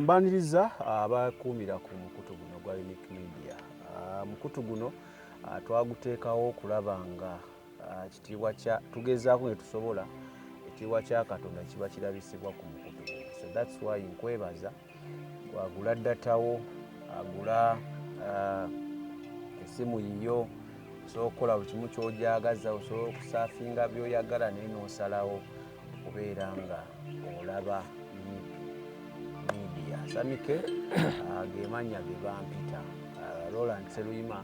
mbaniriza abakuumira ku mukutu guno gwa Unique Media. Mukutu guno twaguteekawo okulaba nga kitiibwa kya tugezaako ne tusobola ekitiibwa kya Katonda kiba kirabisibwa ku mukutu guno. So that's why nkwebaza wagula ddatawo agula esimu yiyo osobola okukola buli kimu ky'ojagaza, osobola okusaafinga by'oyagala naye n'osalawo okubeera nga olaba media. Samike ge mannya ge bampita Roland Seruyima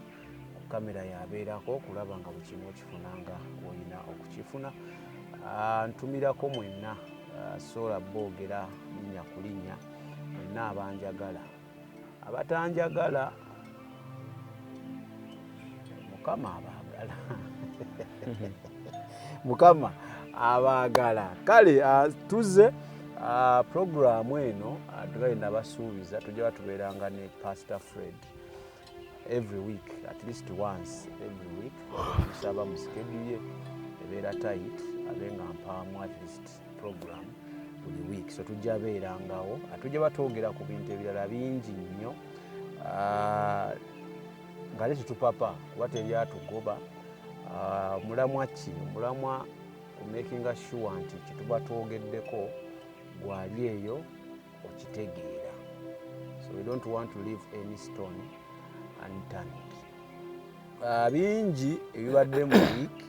ku kamera yabeerako okulaba nga buli kimu okifunanga olina okukifuna. Ntumirako mwenna sola boogera linnya ku linnya mwenna abanjagala, abatanjagala Mukama abaagala Mukama abaagala. Kale tuzze programu eno tugenda nabasuubiza tujja batubeeranga ne Pastor Fred every week, at least once every week. Tusaba mu schedule ebeera tight abenga mpaamu at least program buli week. So tujja beerangawo tujja batwogera ku bintu ebirala bingi nnyo nga le tutupapa kuba teryatugoba mulamwa ki mulamwa ku making sure nti kituba twogeddeko gwali eyo okitegeera. So we don't want to leave any stone unturned. Bingi ebibadde mu week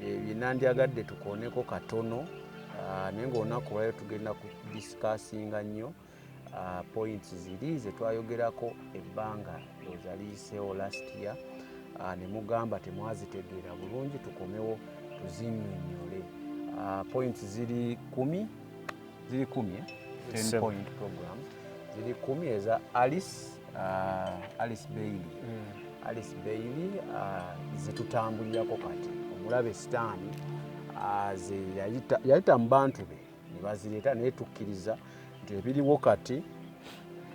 binandyagadde tukooneko katono naye ng'olunaku lwayo tugenda ku discussinga nnyo points ziri ze twayogerako ebbanga lyoza liyiseewo last year ne mugamba temwazitegeera bulungi, tukomewo tuzinnyonnyole. Points ziri 10 10 point program ziri 10 eza Alice Bailey. Alice Bailey zetutambulirako kati omulabe Sitaani ze yayita mu bantu be ne bazireeta naye tukkiriza nti ebiriwo kati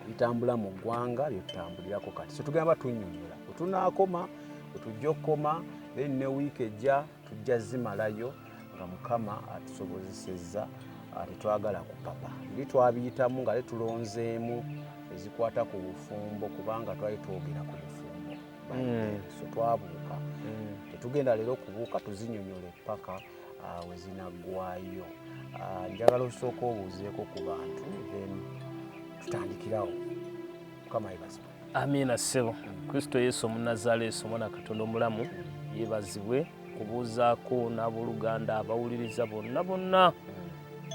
bitambula mu ggwanga bye tutambulirako kati. So tugamba tunnyonnyola wetunaakoma wetujja okukoma, then ne wiiki ejja tujja zimalayo nga Mukama atusobozesezza tetwagala kupapa. Eri twabiyitamu nga tulonzeemu ezikwata ku bufumbo kubanga twali twogera ku bufumbo. So twabuuka tetugenda leero okubuuka tuzinnyonnyole paka wezinaggwayo. Njagala osooka obuuzeeko ku bantu then tutandikirawo. Mukama yeebazibwe. Amiina ssebo. Kristo Yesu Omunnazaaleesi Omwana Katonda omulamu yeebazibwe. Kubuuzaako n'abooluganda abawuliriza bonna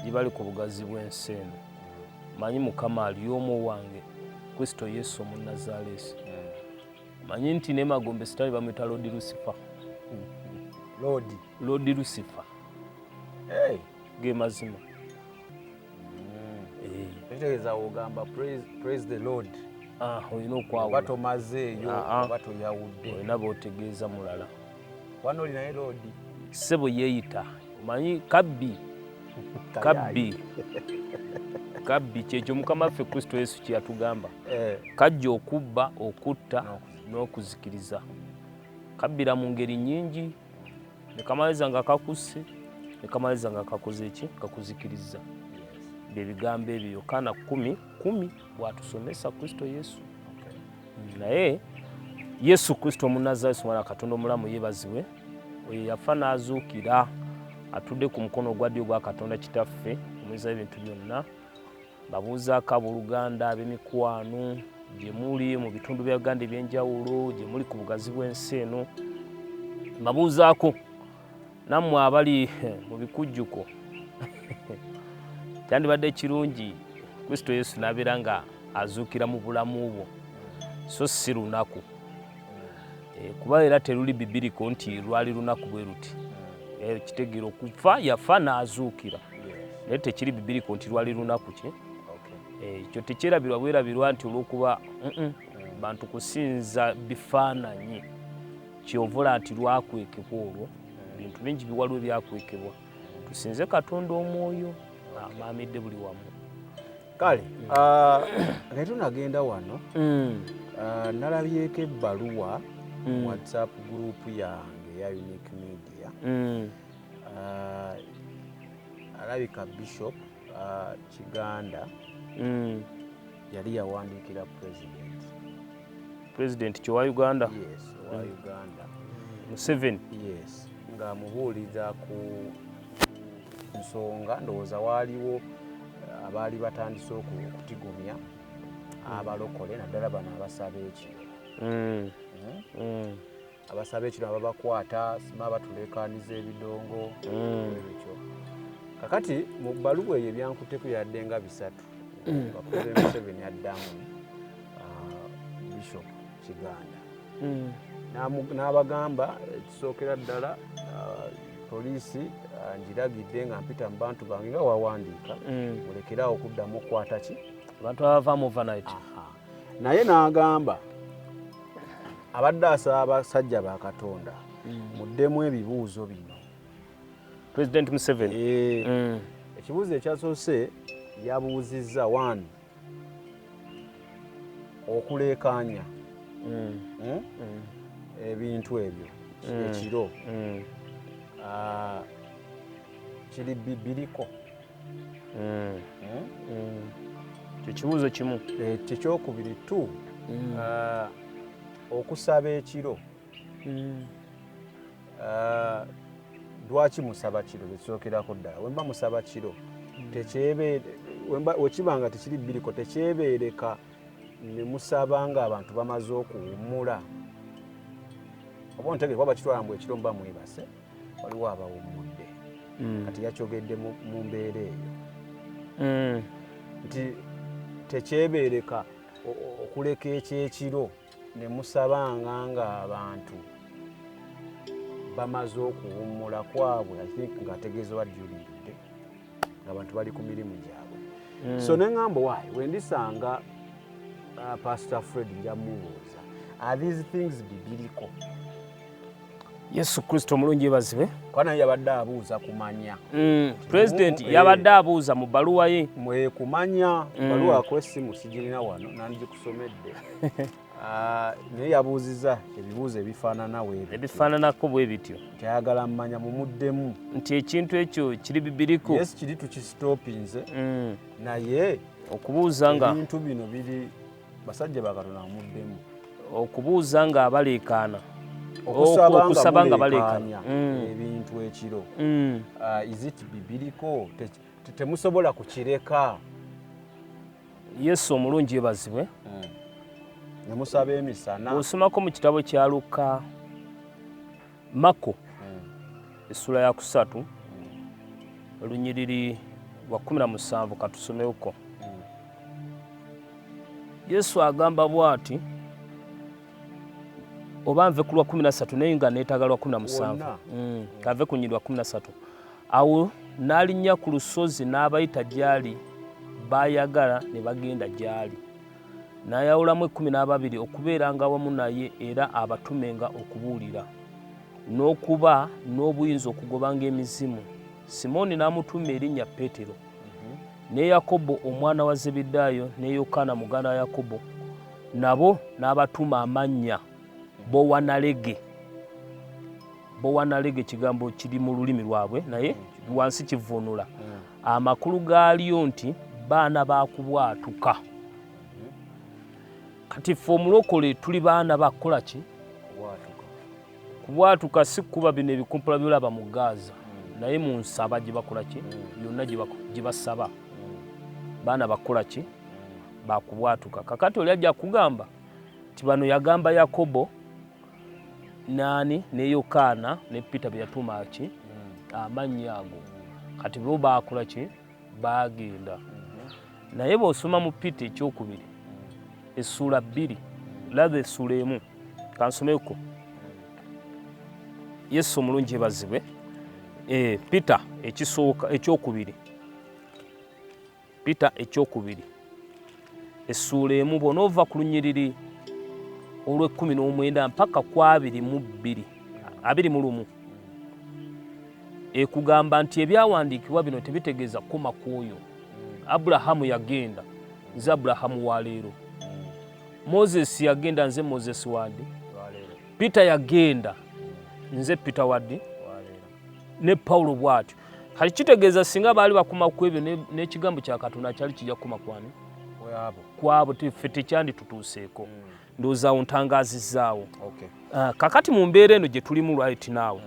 gye bali ku bugazi bw'ensi eno. Manyi Mukama ali omu wange Kristo Yesu Omunnazaaleesi. Manyi nti ne Magombe Sitali bamwita Lord Lucifer. Lord Lucifer. Ge mazima. Tegeeza ogamba praise the Lord. Olina okwawula. Oba tomazeeyo oba toyawudde. Olina b'otegeeza mulala. Wano olinaye Lord. Ssebo yeeyita. Manyi kabbi. Kabbi kyekyo Mukama waffe Kristo Yesu kye yatugamba. Kajja okubba, okutta n'okuzikiriza. Kabbira mu ngeri nnyingi ne kamaliriza nga kakusse ne kamaliriza nga kakoze ki? Kakuzikiriza. Bye bigambo ebyo Yokaana 10:10 bw'atusomesa Kristo Yesu. Naye Yesu Kristo Omunnazaaleesi Omwana Katonda omulamu yeebazibwe, oyo yafa n'azuukira atudde ku mukono ogwa ddyo gwa Katonda Kitaffe omuyisa ebintu byonna. Babuuzaako abooluganda ab'emikwano gye muli mu bitundu bya Uganda eby'enjawulo, gye muli ku bugazi bw'ensi eno. Babuuzaako nammwe abali mu bikujjuko kyandibadde kirungi Kristo Yesu n'abeera nga azuukira mu bulamu bwo, so si lunaku. Kuba era teruli bibiriko nti lwali lunaku bwe ruti. Kitegeera okufa yafa n'azuukira. Naye tekiri bibiriko nti lwali lunaku ki? Ekyo tekyerabirwa bwerabirwa nti olw'okuba bantu kusinza bifaananyi kyovula nti lwakwekebwa olwo. Bintu bingi biwaliwo ebyakwekebwa. Tusinze Katonda omwoyo amaamidde buli wamu. Kale naye tunagenda wano nalabyeko ebbaluwa WhatsApp group yange ya Unique Media. Alabika Bishop Kiganda yali yawandiikira president kyowa Uganda. Yes, wa Uganda. Museveni. Yes, ng'amubuuliza ku nsonga ndowooza waaliwo abaali batandise okutigomya abalokole naddala bano abasaba ekiro. Abasaba ekiro ababakwata sima batulekaaniza ebidongo ekyo. Kakati mu bbaluwa eyo ebyankutteko yadde nga bisatu. Bakoze Museveni addamu Bishop Kiganda. N'abagamba ekisookera ddala poliisi ngiragidde nga mpita mu bantu bange nga wawandiika mulekerawo okuddamu okukwata ki abantu abava overnight. Naye n'agamba abadde asaba abasajja ba Katonda muddemu ebibuuzo bino. President Museveni. Ekibuuzo ekyasoose yabuuzizza 1 okuleekaanya ebintu ebyo ekiro kiri biriko. Ekibuuzo kimu. Ekyokubiri tu okusaba ekiro lwaki musaba kiro ekisookerako ddala wemba musaba kiro wekiba nga tekiri biriko tekyebeereka ne musaba nga abantu bamaze okuwummula oba ontegeke kuba bakitwala mbu ekiro mba mwebase waliwo abawummudde kati yakyogedde mu mbeera eyo nti tekyebeereka okuleka ekyekiro ne musabanga nga abantu bamaze okuwummula kwabwe ng'ategeeza waddyulidde ng'abantu bali ku mirimu gyabwe. So neŋŋamba waayi wendisanga Pastor Fred njamubuuza are these things bibiriko? Yesu Kristo mulungi yeebazibwe. Kwa naye yabadde abuuza kumanya. President yabadde abuuza mu bbaluwa ye. Mwe kumanya bbaluwa ako essimu sigirina wano nandikusomedde. Naye yabuuzizza ebibuuzo ebifaananako bwe bityo. Kyayagala mmanya mumuddemu. Nti ekintu ekyo kiri bibiriko. Yes, kiri tukistopinze. Naye okubuuza nga ebintu bino biri basajja ba Katonda bamuddemu. Okubuuza nga abaleekaana. Okusaba nga baleekaanya ebintu ekiro. Is it bibiriko? Temusobola kukireka. Yesu omulungi yeebazibwe. Nemusaba emisana. Osomako mu kitabo kya Luka Mako essula ya 3 olunyiriri lwa 17 katusomeuko. Yesu agamba bw'ati oba nve ku lwa 13 naye nga neetagala lwa 17 kave ku nyiriri lwa 13. Awo n'alinnya ku lusozi n'abayita gy'ali baayagala ne bagenda gy'ali. N'ayawulamu 12 okubeeranga awamu naye era abatumenga okubuulira n'okuba n'obuyinza okugobanga emizimu. Simooni n'amutuma erinnya Peetero, ne Yakobo omwana wa Zebedaayo ne Yokaana muganda wa Yakobo, nabo n'abatuma amannya Bowanalege. Bowanalege kigambo kiri mu lulimi lwabwe naye wansi kivunula amakulu gaalyo nti baana bakubwatuka. Kati ffe omulokole tuli baana bakola ki? Kubwatuka si kuba bino ebikumpula byolaba mu Gaza naye mu nsaba gye bakola ki? Byonna gye basaba baana bakola ki? Bakubwatuka. Kakati oli ajja kugamba nti bano yagamba Yakobo nani ne Yokaana ne Peter bye yatuma ki? Amannya ago. Kati bo bakola ki? Bagenda. Naye bw'osoma mu Peter ekyokubiri essula 2 laza essula 1 kansomeko. Yesu omulungi yeebazibwe. Peter ekisooka ekyokubiri. Peter ekyokubiri essula 1 bw'onoova ku lunyiriri olw'19 mpaka ku 21 ekugamba nti ebyawandiikibwa bino tebitegeeza kukoma kw'oyo Abulahamu yagenda nze Abulahamu wa leero. Moses yagenda nze Moses wadi. Peter yagenda nze Peter wadi. Ne Paulo bwatyo. Kali kitegeeza singa baali bakoma ku ebyo n'ekigambo kya Katonda kyali kijja kukoma kwani? kwabo ffe tekyandi tutuuseeko ndowooza awo ntangazizaawo kakati mu mbeera eno gye tulimu right now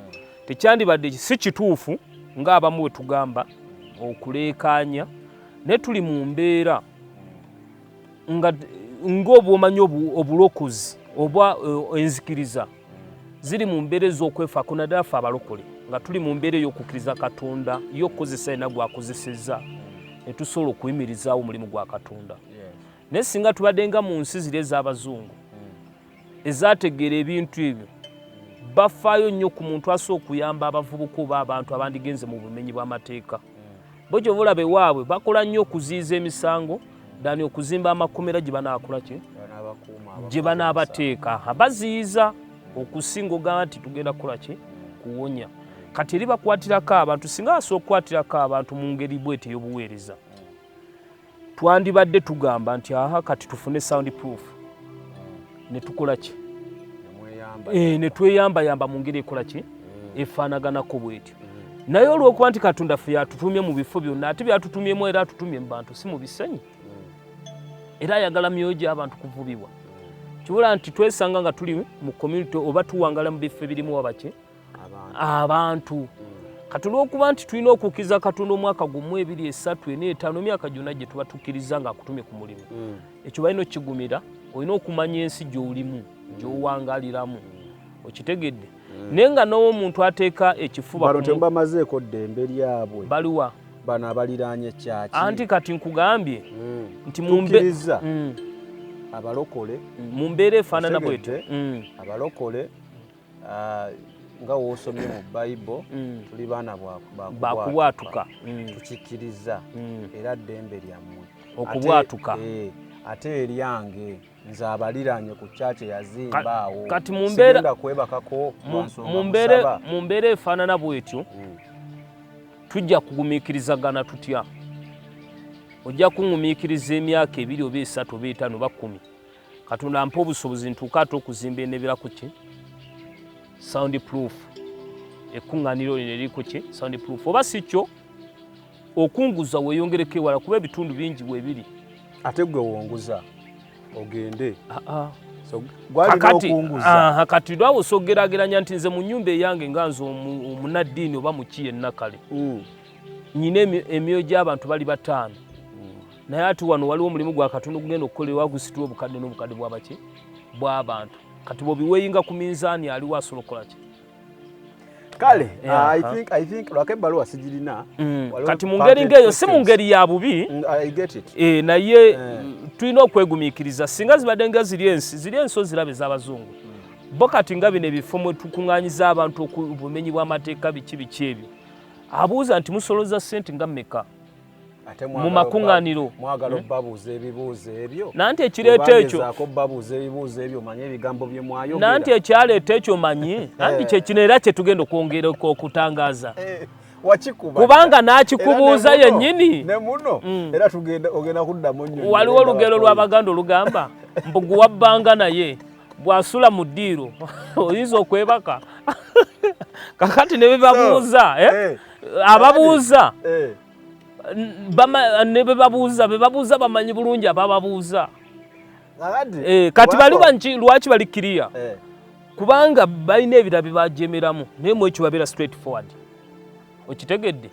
tekyandibadde si kituufu ng'abamu bwe tugamba okuleekaanya naye tuli mu mbeera ng'obwomanyi obulokozi oba enzikiriza ziri mu mbeera ez'okwefaako naddala ffe abalokole nga tuli mu mbeera ey'okukkiriza Katonda y'okukozesa yenna gwakozesezza ne tusobola okuyimirizaawo omulimu gwa Katonda naye singa tubadde nga mu nsi ziri ez'Abazungu ezaategeera ebintu ebyo bafaayo nnyo ku muntu asobola okuyamba abavubuka oba abantu abandigenze mu bumenyi bw'amateeka bo kyova olaba ewaabwe bakola nnyo okuziyiza emisango ddani okuzimba amakomera gye banaakola ki gye banaabateeka baziyiza okusinga ogamba nti tugenda kukola ki kuwonya kati eri bakwatirako abantu singa basobola okukwatirako abantu mu ngeri bwete ey'obuweereza twandibadde tugamba nti aha kati tufune sound proof ne tukola ki ne tweyambayamba mu ngeri ekola ki efaanaganako bwetyo naye olw'okuba nti Katonda ffe yatutumye mu bifo byonna ate byatutumyemu era atutumye mu bantu si mu bisenyi era ayagala myoyo gy'abantu kuvubibwa kibula nti twesanga nga tuli mu community oba tuwangala mu bifo ebirimu abaki abantu kati olw'okuba nti tulina okukkiriza Katonda omwaka gumu 2 3 4 5 emyaka gyonna gye tuba tukkiriza nga akutumye ku mulimu ekyo balina okukigumira olina okumanya ensi gy'olimu gy'owangaliramu okitegedde naye nga n'omuntu ateeka ekifuba bano tebamazeeko ddembe lyabwe baliwa bano abaliraanye kyaki anti kati nkugambye nti tukkiriza abalokole mu mbeera efaanana bwetyo abalokole nga woosomye mu Bayibuli tuli baana bakubwatuka tukikkiriza era ddembe lyammwe okubwatuka ate eryange nze abaliraanye ku kyaki yazimba awo kati sigenda kwebakako mu mbeera efaanana bwetyo tujja kugumiikirizagana tutya ojja kuŋŋumiikiriza emyaka 2 oba 3 oba 5 oba 10 Katonda ampa obusobozi ntuuka ate okuzimba enebera ku ki sound proof ekkuŋŋaaniro lino eriko ki sound proof oba si kyo okunguza weeyongereko ewala kuba ebitundu bingi weebiri ate gwe wonguza ogende kati lwawo sogerageranya nti nze mu nnyumba eyange nga nze omunaddiini oba muki yenna kale nyina emyoyo gy'abantu bali 5 naye ati wano waliwo omulimu gwa Katonda ogugenda okukolerwa gusitula obukadde n'obukadde bw'abaki bw'abantu kati bw'obiweeyinga ku minzaani aliwo asobola okukola ki kale I think lwako ebbaluwa sigirina kati mu ngeri ng'eyo si mu ngeri ya bubi naye tulina okwegumiikiriza singa zibadde nga ziri ensi ozirabe ez'Abazungu bo kati nga bino ebifo mwe tukuŋŋaanyiza abantu obumenyi bw'amateeka biki ebyo abuuza nti musolooza ssente nga mmeka mu makuŋŋaaniro mwagala obbabuuza ebibuuzo ebyo nanti ekireeta ekyo obbabuuza ebibuuzo ebyo manyi ebigambo bye mwayogera nanti ekyaleeta ekyo manyi nanti kyekino era kye tugenda okwongerako okutangaaza kubanga n'akikubuuza yennyini ne muno era ogenda kuddamu nnyo waliwo olugero lw'Abaganda olugamba mbu wabbanga naye bw'asula mu ddiiro oyinza okwebaka kakati ne bebabuuza ababuuza ne bebabuuza bamanyi bulungi abababuuza kati bali lwaki bali kiriya kubanga balina ebira bye bajemeramu naye mu ekyo babeera straight forward okitegedde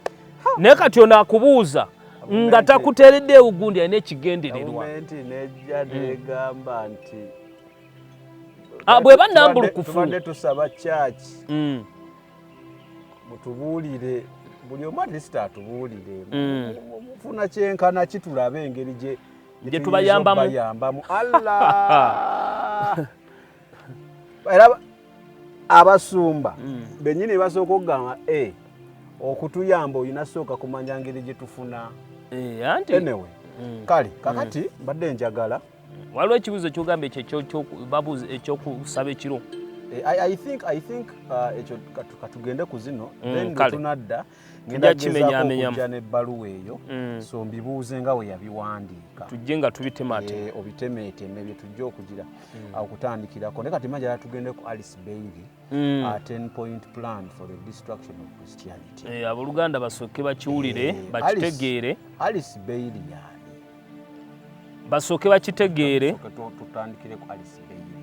naye kati ono akubuuza nga takuteeredde ugundi alina ekigendererwa bweba nambulukufu tubadde tusaba kyaki mutubuulire buli omu atleast atubuulire mufuna kyenkana kitulabe engeri gye tubayambamu Allah era abasumba bennyini basooka okugamba okutuyamba olina sooka kumanya ngeri gye tufuna anyway kale kakati mbadde njagala waliwo ekibuuzo kyogamba ekyokusaba ekiro I think ekyo katugende ku zino then tunadda ngenda kujja n'ebbaluwa eyo so mbibuuze nga we yabiwandiika tujje nga tubitematema obitemeeteme bye tujja okugira okutandikirako ne kati majala tugende ku Alice Bailey 10-point plan for the destruction of Christianity abooluganda basooke bakiwulire bakitegeere Alice Bailey yani basooke bakitegeere. Tutandikire ku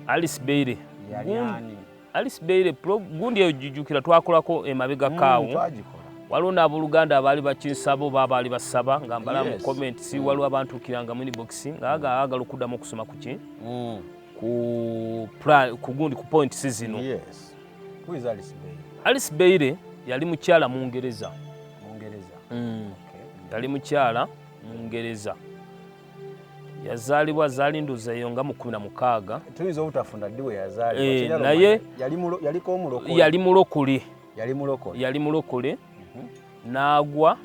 Alice Beire. Yani Alice Beire gundi eyo jujukira twakolako emabega kaawo. Waliwo n'abooluganda abaali bakinsabo babaali basaba nga mbala mu comment si waliwo abantu kiranga mu inbox nga agala okuddamu okusoma ku ki ku gundi ku point zino. Yes. Who is Alice Beire? Alice Beire yali mukyala mu Ngereza. Yali mukyala mu Ngereza. Yazaalibwa zaalinduza eyo nga mu 16. Tuyinza obutafunda ddi we yazaalibwa. Naye yaliko omulokole. Yali mulokole. N'agwa.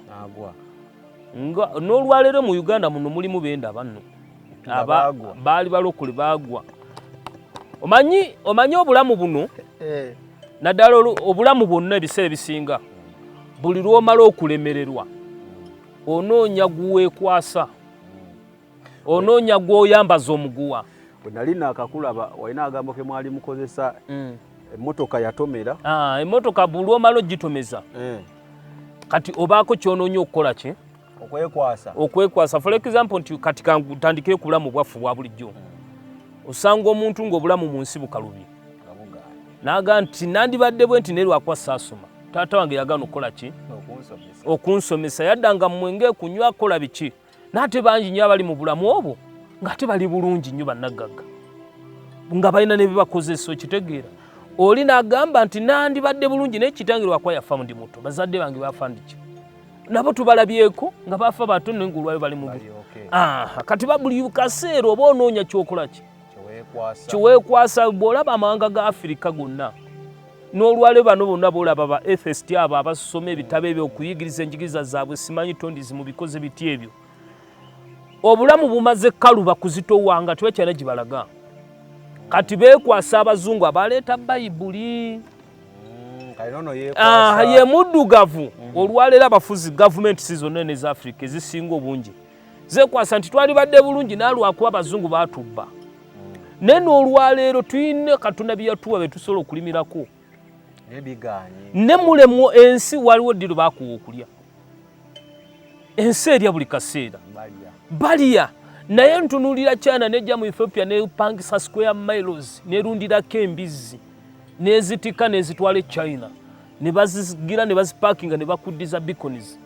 N'olwaleero mu Uganda muno mulimu benda banno. Baali balokole baagwa. Omanyi obulamu buno naddala obulamu bwonna ebiseera ebisinga buli lw'omala okulemererwa onoonya guweekwasa, onoonya gw'oyambaza omuguwa. Bwe nali naakakulaba walina agambo ke mwali mukozesa emmotoka yatomera. Emmotoka buli lw'omala ogitomeza kati obaako kyonoonya okukola ki? Okwekwasa. For example nti kati kantandikire ku bulamu bwaffe bwa bulijjo. Osanga omuntu ng'obulamu mu nsi bukalubye. Naga nti nandibadde bwe nti ne lwakwasa asoma. Taata wange yagaana okukola ki? Okunsomesa. Yaddanga mu mwenge kunywa kola biki. N'ate bangi nnyo abali mu bulamu obwo ng'ate bali bulungi nnyo bannagagga. Nga balina ne bibakozesa okitegeera. Oli n'agamba nti nandibadde bulungi naye kitange lwakwa yafa ndi muto. Bazadde bange baafa ndiki. Nabo tubalabyeko nga baafa bato n'engulwayo bali mu kati buli kaseera oba onoonya kyokola ki? Kiweekwasa. Bw'olaba amawanga ga Afirika gonna n'olwale bano bonna bw'olaba ba atheist abo abasoma ebitabo ebyo okuyigiriza enjigiriza zaabwe simanyi tondizi mu bikoze biti ebyo, obulamu bumaze kaluba kuzitowanga tebakyala gibalaga. Kati beekwasa abazungu abaleeta bayibuli. Ye muddugavu. Olwaleero abafuzi gavumenti si zonna eza Afrika ezisinga obungi zeekwasa nti twalibadde bulungi naalwakuba abazungu baatubba. Naye n'olwaleero tuyina Katonda bye yatuwa be tusobola okulimirako. Ne mulemu ensi waliwo ddi lwe baakuwa okulya. Ensi erya buli kaseera. Balya. Naye ntunuulira China nejja mu Ethiopia nepangisa square miles nerundirako embizzi nezitika nezitwala China ne bazigira ne baziparkinga ne bakuddiza beacons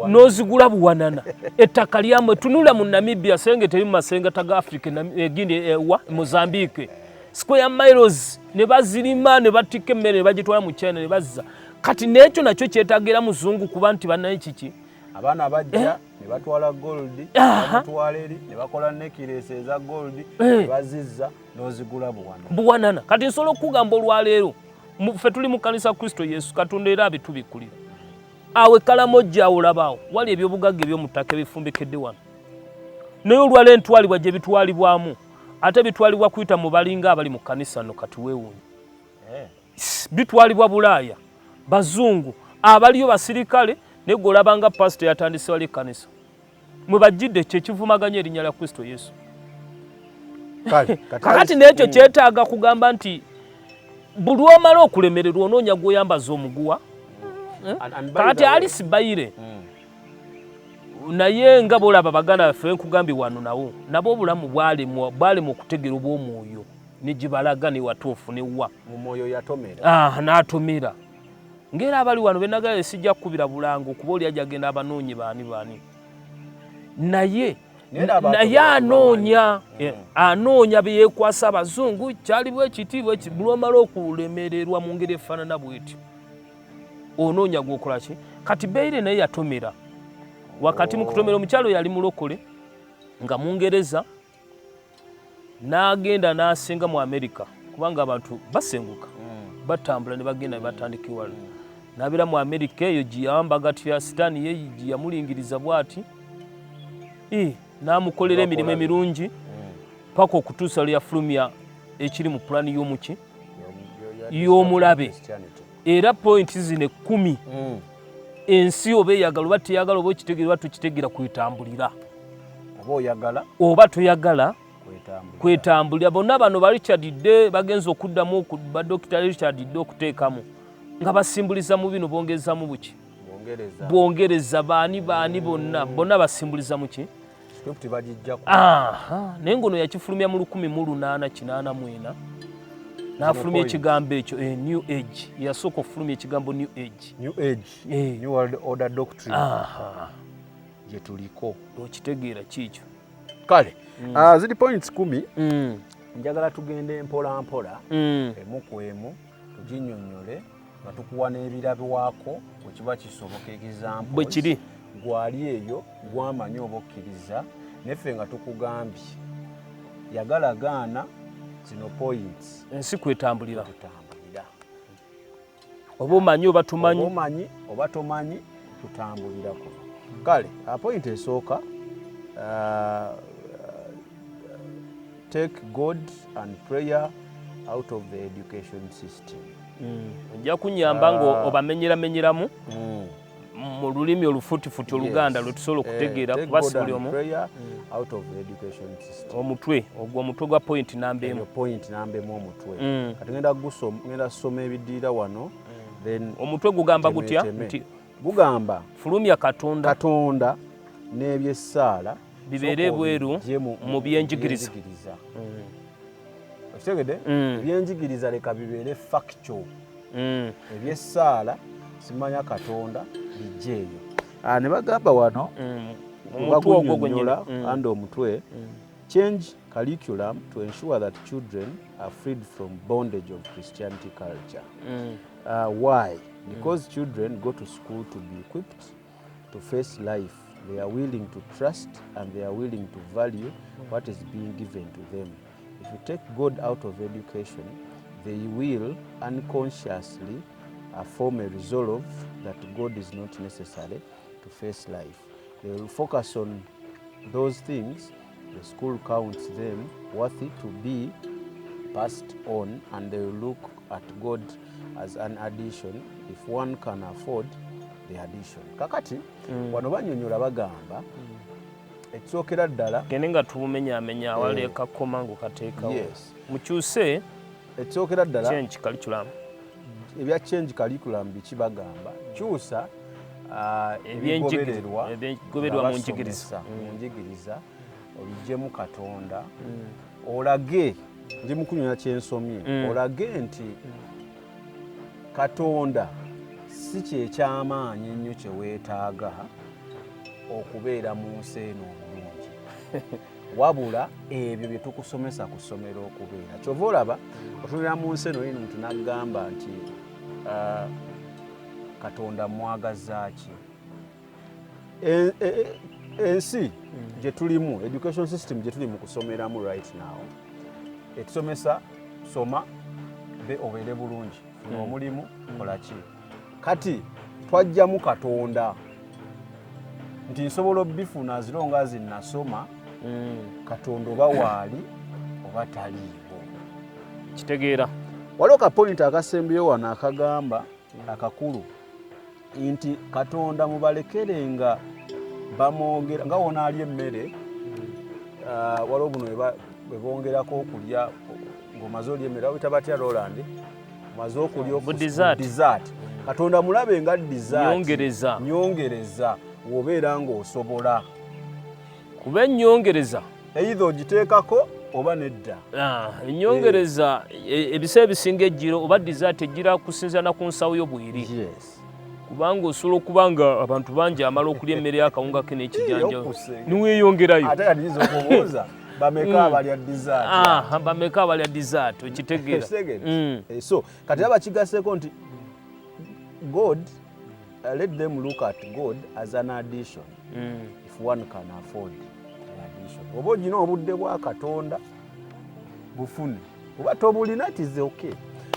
n'ozigula buwanana. Ettaka lyamwe tunula mu Namibia senge teri mu masengeta ga Africa egindi Mozambique square miles ne bazirima ne batika emmere ne bagitwala mu China ne bazza. Kati n'ekyo nakyo kyetagira muzungu kuba nti bannaye kiki abaana bajja ne batwala gold batwala eri ne bakola nekirese eza gold bazizza n'ozigula buwanana. Kati nsobola okugamba olwaleero ffe tuli mu kanisa Kristo Yesu Katonda era abitubikulira. Awe Kalamojja olabaawo wali ebyobugagga eby'omuttaka ebifumbikedde wano. Naye olwaleero entwalibwa gye bitwalibwamu ate bitwalibwa kuyita mu balinga abali mu kanisa no kati weewuunye. Bitwalibwa Bulaaya bazungu abaliyo basirikale ne golabanga pastor yatandise wali kanisa. Mwe bajjidde kye kivumaganya erinnya lya Kristo Yesu. Kakati n'ekyo kyetaaga kugamba nti buli omala okulemererwa onoonya gw'oyambaza omuguwa. Kati Alice Beire naye nga bw'olaba baganda baffe nkugambye wano nabo obulamu bwalemu okutegera obw'omwoyo ne gibalaga ne watuufu ne wa mu mwoyo yatomera. N'atomera. Ngera abali wano benagala sijja kukubira bulango okuba oli ajagenda abanoonyi baani. Naye anoonya bye yeekwasa abazungu kyali bwe kitiibwa bulomala okulemererwa mu ngeri efaanana bw'etyo. Onoonya gw'okola ki? Kati Beire naye yatomera. Wakati mu kutomera omukyalo yali mulokole nga Mungereza n'agenda n'asenga mu Amerika kubanga abantu basenguka batambula ne bagenda ne batandika ewala. N'abeera mu Amerika eyo giyamba ya sitaani ye yamulingiriza bw'ati n'amukolera emirimu emirungi paka okutuusa lwe yafulumya ekiri mu pulaani y'omuki y'omulabe. Era pointi zino 10 ensi oba eyagala oba teyagala oba okitegeera oba tukitegeera kwetambulira oba toyagala kwetambulira. Bonna bano ba Richard Dde bagenza okuddamu ba Dr. Richard Dde okuteekamu nga basimbuliza mu bino bongerezamu buki bwongereza baani bonna basimbuliza muki script bagijja ku naye ngono yakifulumya mu 1884 n'afulumya ekigambo ekyo new age yasooka okufulumya ekigambo new age new world order doctrine gye tuliko okitegeera kiikyo kale ziri points 10 njagala tugende mpola mpola emu ku emu tuginnyonnyole nga tukuwa n'ebirabwako bwe kiba kisoboka example bwe kiri gwali eyo gwamanyi oba okkiriza neffe nga tukugambye yagala gaana zino points ensi kwetambulira oba omanyi oba tumanyi oba tomanyi tutambulirako kale point esooka take God and prayer out of the education system. Ojja kunyamba ngo obamenyeramenyeramu mu lulimi olufutifuti Oluganda lwe tusobola okutegeera kubasi buli omu out of the education system. Omutwe ogwo omutwe gwa point namba emu. Point namba emu omutwe. Kati ngenda kusoma ebidiira wano then omutwe gugamba gutya nti gugamba fulumya Katonda n'ebyessaala bibeere bweru mu byenjigiriza. Okitegedde? Byenjigiriza leka bibeere factual. Ebyessaala simanya Katonda bijjeeyo. Ne bagamba wano bagunnyonnyola anda omutwe change curriculum to ensure that children are freed from bondage of Christianity culture. Why? Because children go to school to be equipped to face life. They are willing to trust and they are willing to value what is being given to them. If you take God out of education, they will unconsciously form a resolve that God is not necessary to face life. They will focus on those things. The school counts them worthy to be passed on, and they will look at God as an addition if one can afford the addition. Kakati wano bannyonnyola bagamba ekisookera ddala gende nga tubumenyaamenya awali kakoma ng'okateekawo mukyuse ekisookera ddala change curriculum ebya change curriculum biki bagamba kyusa ebigobererwa mu njigiriza obigyemu Katonda olage ndi mukunyola kyensomye olage nti Katonda si kyekyamaanyi ennyo kye weetaaga okubeera mu nsi eno obulungi wabula ebyo bye tukusomesa ku ssomero okubeera kyova olaba otunulira mu nsi eno yino muntu n'agamba nti Katonda mwagazaaki ensi gye tulimu education system gye tuli mu kusomeramu right now etusomesa soma be obeere bulungi omulimu kolaki kati twajjamu Katonda nti nsobola obifuna azilonga zinnasoma Katonda oba waali oba taliiwo kitegeera waliwo kapointi akasembeyo wano akagamba akakulu nti Katonda mubalekerenga bamwogera nga wona ali emmere waliwo buno bwe bongerako okulya ng'omaze olya emmere wabita batya Roland omaze okulya dessert Katonda mulabe nga dessert nyongereza wobeera ng'osobola kuba ennyongereza either ogiteekako oba nedda ennyongereza ebiseera ebisinga ejjiro oba dessert ejjira kusinziira ku nsawo yo bw'eri kubanga osobola okuba nga abantu bangi amala okulya emmere y'akawunga ke n'ekijanja niweeyongerayo ate yadiriza okubuuza bameka abalya dessert bameka abalya dessert okitegeera so kati abakigaseko nti God let them look at God as an addition if one can afford an addition oba ogina obudde bwa Katonda bufune oba tobulina it is okay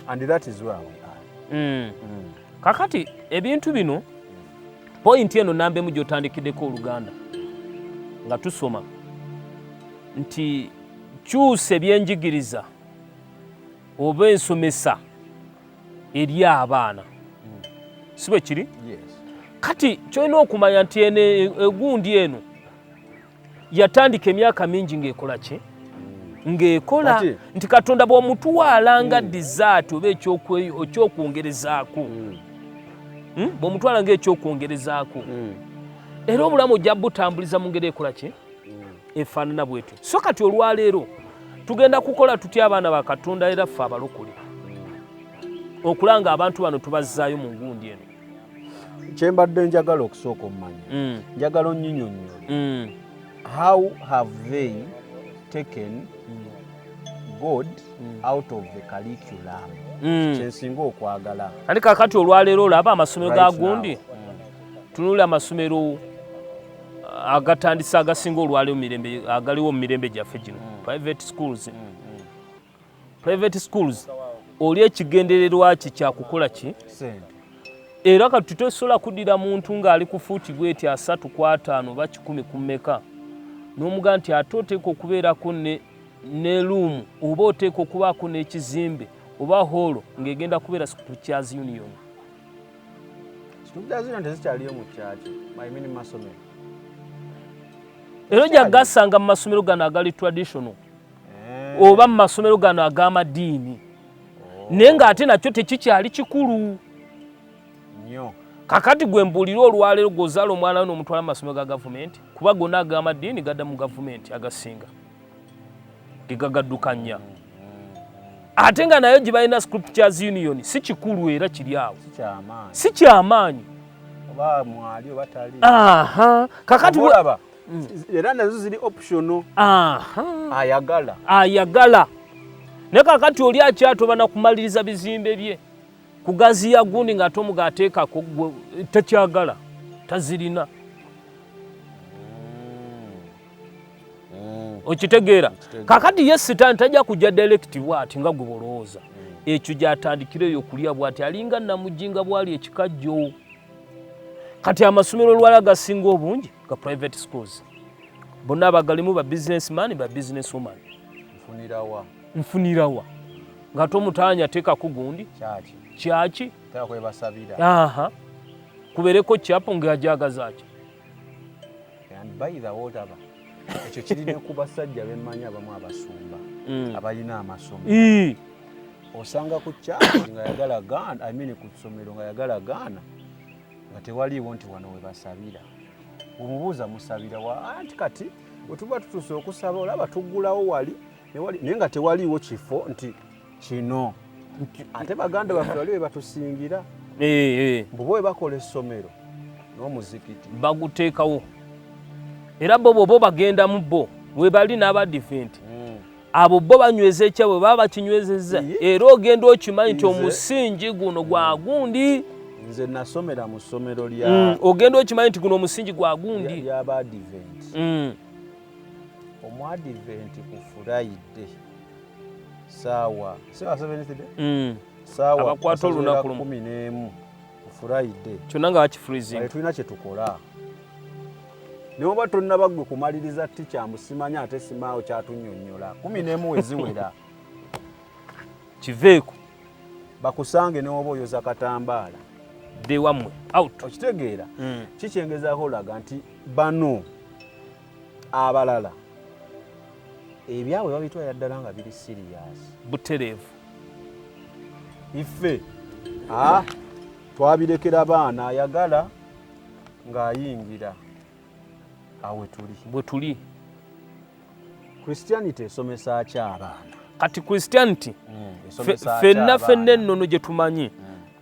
and that is where we are. Kakati ebintu bino point eno namba emu gy'otandikiddeko Oluganda nga tusoma nti kyusa ebyenjigiriza oba ensomesa eri abaana si bwe kiri kati kyolina okumanya nti eno egundi eno yatandika emyaka mingi ng'ekola ki ng'ekola nti Katonda bw'omutwala nga dessert oba ekyokwongerezaako bw'omutwala ng'ekyokwongerezaako era obulamu ojja butambuliza mu ngeri ekola ki efaanana bwetyo. So kati olwaleero tugenda kukola tutya abaana ba Katonda era ffe abalokole okulanga abantu bano tubazzaayo mu ngundi eno. Kyembadde njagala okusooka omumanya njagala onnyinyonnyole how have they taken God out of the curriculum. Kyensinga okwagala ate kakati olwaleero olaba amasomero ga gundi tunula amasomero agatandise agasinga olwaleero mirembe agaliwo mu mirembe gyaffe gino private schools oli ekigendererwa ki kyakukola ki era kati tutesobola kuddira muntu ng'ali ku fuuti bweti 3 ku 5 oba 10 ku mmeka n'omugaa nti ate oteeka okubeerako ne luumu oba oteeka okubaako n'ekizimbe oba holo ng'egenda kubeera Scriptures Union. Scriptures Union tezikyaliyo mu kyaki mayimini masomero era ojja gasanga mu masomero gano agali traditional oba mu masomero gano ag'amadiini naye ng'ate nakyo tekikyali kikulu nnyo. Kakati gwe mbuulira olwaleero gwozaala omwana we n'omutwala mu masomero ga gavumenti kuba gonna ag'amadiini gadda mu gavumenti agasinga gegagaddukanya ate nga nayo gye balina Scriptures Union si kikulu era kiri awo si kyamaanyi oba mwali oba tali. Kakati olaba era nazo ziri optional. ayagala naye kakati oli akyatoba na kumaliriza bizimbe bye kugaziya gundi ng'ate omuga ateekako takyagala tazirina. Okitegeera kakati ye Sitaani tajja kujja direct bw'ati nga gwe bolowooza ekyo gy'atandikireyo okulya bw'ati alinga namujinga bwali ekikajjo. Kati amasomero olwala gasinga obungi ga private schools bonna abagalimu ba businessman ba businesswoman. Nfunirawa ng'ate omutaanya ateekako gundi kyaki kubeereko kyapo ng'ajagaza ki ekyo kirina ku basajja bemmanyi abamu abasumba abalina amasomero osanga ku kyaki nga yagala gaana ku ssomero nga yagala gaana nga tewaliiwo nti wano we basabira omubuuza musabira anti kati bwe tuba tutuuse okusaba olaba tuggulawo wali naye nga tewaliiwo kifo nti kino ate baganda baffe wali we batusingira mbuba we bakola essomero n'omuzikiti baguteekawo era bo bagenda mu bo we bali n'abadifenti abo bo banyweza ekyabwe baba bakinywezezza era ogenda okimanyi nti omusingi guno gwa gundi. Nze nasomera mu ssomero lya ogenda okimanyi nti guno omusingi gwa gundi ly'abadiventi. Omwadiventi ku Friday saawa 11 ku Friday kyonna nga bakifreezing tulina kye tukola. Naye oba tolina gwe kumaliriza tica musimanya ate simaawo kyatunnyonnyola 11 weziwera kiveeko bakusange n'oba oyoza katambaala de wamwe out. Okitegeera kikyengezaako olaga nti bano abalala ebyabwe babitwala ddala nga biri serious butereevu. Iffe twabirekera baana ayagala ng'ayingira awe bwe tuli. Christianity esomesa ki abaana? Kati Christianity ffenna ennono gye tumanyi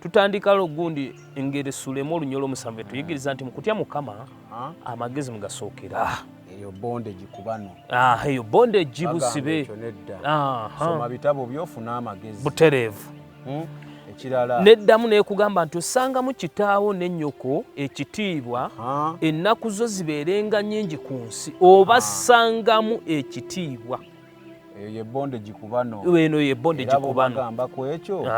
tutandika ogundi engeri Sulemu olunyolo 7 tuyigiriza nti mu kutya Mukama amagezi mugasookera. Eyo bondage kubano. Eyo bondage busibe. Soma bitabo byofuna amagezi. Butereevu. Ekirala neddamu neekugamba nti osangamu kitaawo n'ennyoko ekitiibwa ennaku zo zibeerenga nnyingi ku nsi oba sangamu ekitiibwa. Eyo ye bondage kubano. Eno ye bondage kubano. Bagamba ku ekyo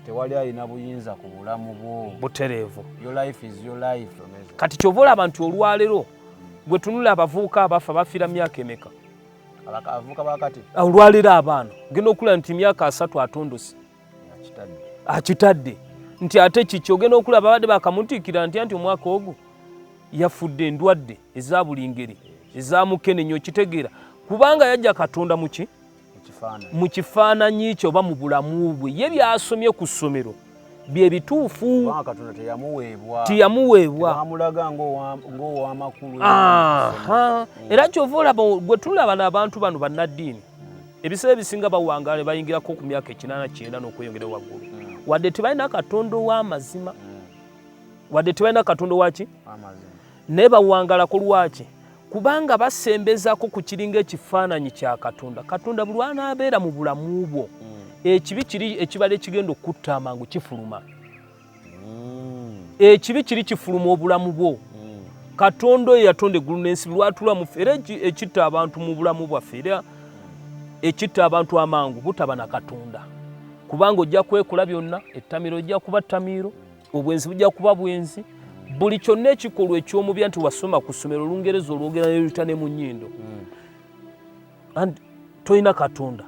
tewali alina buyinza ku bulamu bwo. Butereevu. Your life is your life. Kati kyova olaba nti olwaleero bwe tunula abavubuka abafa bafiira myaka emeka? Abavubuka bakati olwaleero abaana genda okulaba nti myaka 3 atondose akitadde nti ate kiki ogenda okulaba abadde bakamutiikira nti omwaka ogwo yafudde endwadde eza buli ngeri eza mukenenya. Okitegeera kubanga yajja Katonda mu kifaananyi kye oba mu bulamu bwe ye byasomye ku ssomero bye bituufu. Kubanga Katonda teyamuweebwa bamulaga ng'ow'amakulu. Era kyova olaba gwe tulaba n'abantu bano bannaddiini ebiseera ebisinga bawangaala bayingirako ku myaka 89 n'okweyongera waggulu wadde tebalina Katonda ow'amazima wadde tebalina Katonda waki naye bawangalako lwaki kubanga basembezaako ku kiringa ekifaananyi kya Katonda. Katonda buli anaabeera mu bulamu bwo ekibi kiri ekibala ekigenda okutta amangu kifuluma. Ekibi kiri kifuluma obulamu bwo. Katonda oyo yatonda eggulu n'ensi lwatula mu era ekitta abantu mu bulamu bwaffe era ekitta abantu amangu butaba na Katonda kubanga ojja kwekola byonna ettamiro ojja kuba ttamiro obwenzi bujja kuba bwenzi buli kyonna ekikolwa eky'omubya nti wasoma ku ssomero Olungereza olwogera ne luyita ne mu nnyindo and toyina Katonda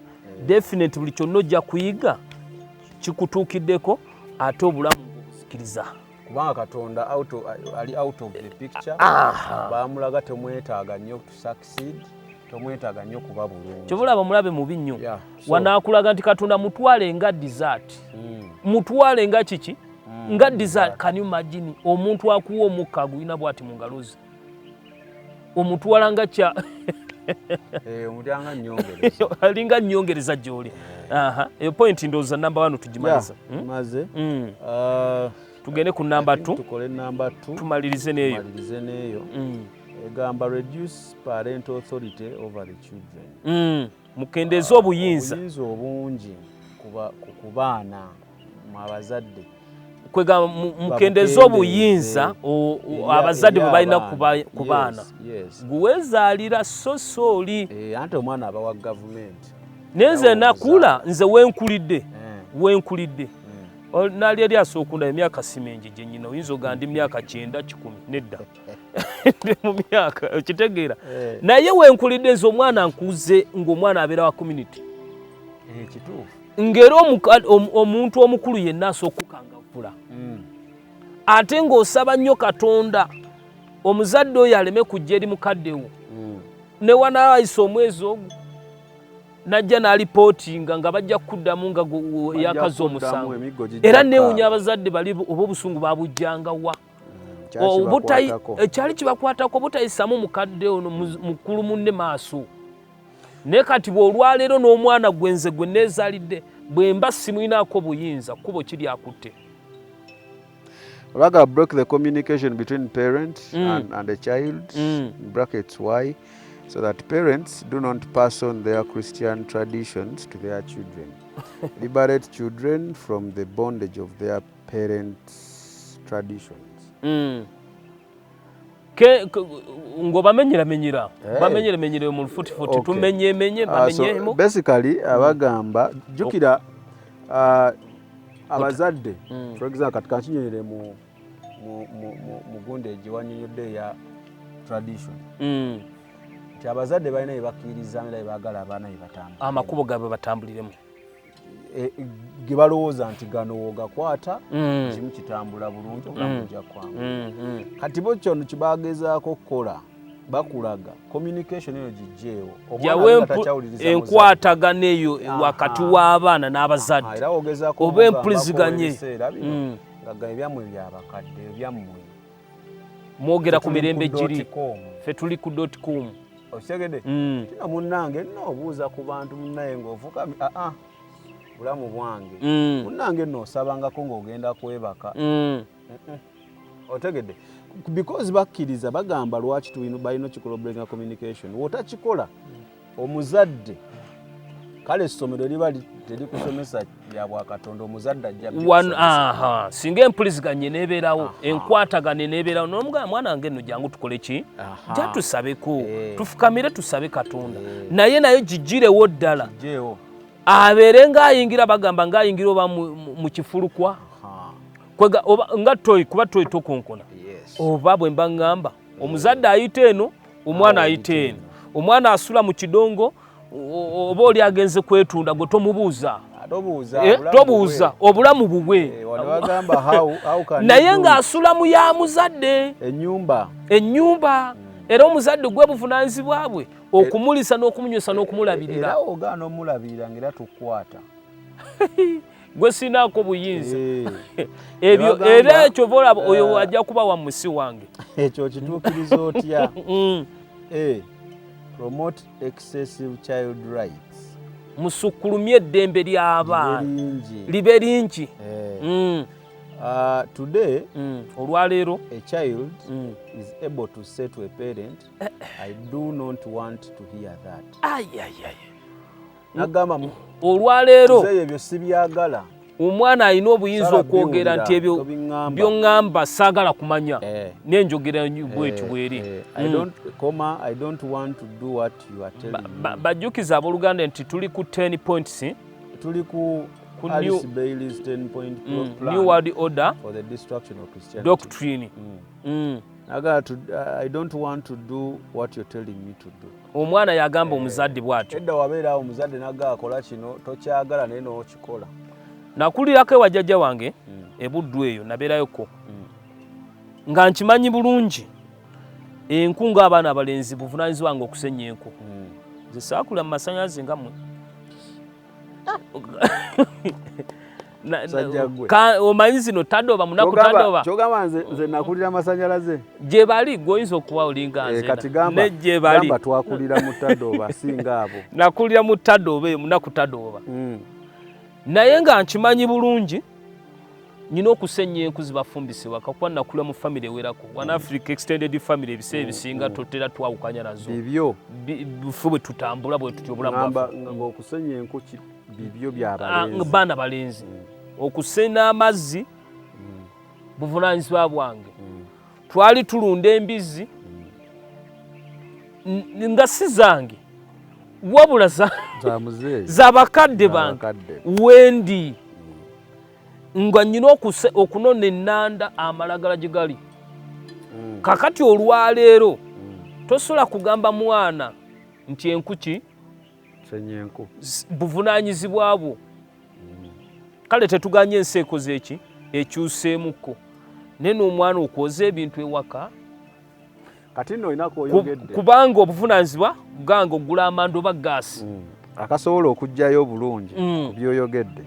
definitely buli kyonna ojja kuyiga kikutuukiddeko ate obulamu bw'obusikiriza kubanga Katonda ali out of the picture. Bamulaga temwetaaga nnyo to succeed, temwetaaga nnyo kuba bulungi. Kyobulaba mulabe mubi nnyo wanaakulaga nti Katonda mutwale nga dessert. Mutwale nga kiki nga dessert. Can you imagine omuntu akuwa omukka gulina bw'ati mu ngalo ze omutwala nga kya omutanga nnyongereza alinga nnyongereza gy'oli. Eyo point ndowooza number 1 tugimaliza. Tumaze. Tugende ku number 2. Tukole number 2. Tumalirize n'eyo. Egamba reduce parental authority over the children. Mukendeeza obuyinza obungi ku baana mu abazadde. Kwega mukendeeza obuyinza abazadde bwe balina ku baana. Guwezaalira sosooli. Ante omwana aba wa gavumenti. Nenze nakula nze wenkulidde. Nali yali asookunda emyaka simenji gye nnyina oyinza ogandi myaka 9 10 nedda mu myaka okitegeera naye wenkulidde nze omwana nkuze ng'omwana abeera wa community ng'era omuntu omukulu yenna asooka okukangavvula ate ng'osaba nnyo Katonda omuzadde oyo aleme kujja eri mukaddewo ne wanaayisa omwezi ogwo najja n'alipootinga nga bajja kuddamu nga yakaza omusango era neewunya abazadde bali oba obusungu babujjanga wa ekyali kibakwatako butayisamu mukadde ono mukulu munne maaso naye kati bw'olwaleero n'omwana gwenze gwe neezaalidde bwe mba simuyinaako buyinza kubo kiri akutte. Raga broke the communication between parent and the child, brackets why, so that parents do not pass on their Christian traditions to their children. Liberate children from the bondage of their parents' traditions. Ngo bamenyera mu lufuti tumenye so basically abagamba jukira abazadde for example katika nkinyerere mu bondage wanyonyodde ya tradition. Abazadde balina ebakkiriza era ebagala abaana ebatambula amakubo gaabwe batambuliremu ge balowooza nti gano ogakwata kimu kitambula bulungi okulamuja kwangu kati bo kyono kibagezaako okukola bakulaga communication eyo gijjeewo enkwatagana eyo wakati w'abaana n'abazadde oba empuliziganye nga ebyammwe byabakadde ebyammwe mwogera ku mirembe giri ffe tuli ku .com osegede kino munnange noobuuza ku bantu munnaye ng'ofuka bulamu bwange munnange noosabangako ng'ogenda kwebaka otegedde because bakkiriza bagamba lwaki balina kikola communication wotakikola omuzadde kale essomero liba terikusomesa bya bwakatonda omuzadde ajja singa empuliziganye nebeerawo enkwatagane nebeerawo n'omugamba mwana wange nno jangu tukole ki jja tusabeko tufukamire tusabe Katonda naye gigirewo ddala abeere ng'ayingira bagamba ng'ayingira oba mu kifulukwa kwega nga toyi kuba toyi tokonkona oba bwe mba ngamba omuzadde ayita eno omwana ayita eno omwana asula mu kidongo oba oli agenze kwetunda gwe tomubuuza tobuuza obulamu bubwe naye ng'asula mu ya muzadde ennyumba era omuzadde gwe buvunaanyizibwa bwe okumulisa n'okumunywesa n'okumulabirira era ogaana omulabirira ng'era tukwata gwe sinaako buyinza ebyo era ekyo bola oyo ajja kuba wa musi wange ekyo kituukiriza otya promote excessive child rights musukkulumye eddembe ly'abaana libe lingi today olwaleero a child is able to say to a parent I do not want to hear that nagamba olwaleero ebyo sibyagala omwana alina obuyinza okwogera nti ebyo by'oŋŋamba saagala kumanya n'enjogera bwetyo bweri I don't want to do what you are telling me. Bajjukiza abooluganda nti tuli ku 10 points tuli ku Alice Bailey's 10-point plan New World Order for the destruction of Christianity doctrine. I don't want to do what you're telling me to do. Omwana yagamba omuzadde bw'atyo edda wabeerawo omuzadde nagaakola kino tokyagala naye n'okikola. Nakulirako ewa jjajja wange ebuddu eyo nabeerayoko nga nkimanyi bulungi enku ng'abaana abalenzi buvunaanyizibwa wange okusenya enku nze saakula mu masannyalaze nga mmwe omanyi zino tadoba munaku tadoba kyogamba nze nakulira amasannyalaze gye bali gwoyinza okuba olinga nze kati gamba twakulira mu tadoba singa abo nakulira mu tadoba eyo munaku tadoba naye nga nkimanyi bulungi nyina okusenya enku zibafumbisibwa kakuba nakulira mu famire ewerako One Africa Extended Family ebiseera ebisinga totera twawukanya nazo bibyo bufe bwe tutambula bwe tutyo obulamu bwaffe ng'okusenya enku bibyo by'abalenzi baana balenzi okusena amazzi buvunaanyizibwa bwange twali tulunda embizi nga si zange wabula za bakadde bange wendi nga nyina okunona ennanda amalagala gye gali kakati olwaleero tosobola kugamba mwana nti enkuki buvunaanyizibwa bwo kale tetuganye ensi ekoze eki ekyuseemuko naye n'omwana okwoza ebintu ewaka kati nno olina kwoyogedde kubanga obuvunaanyizibwa bwange ogula amanda oba gaasi akasobola okugjayo obulungi ku byoyogedde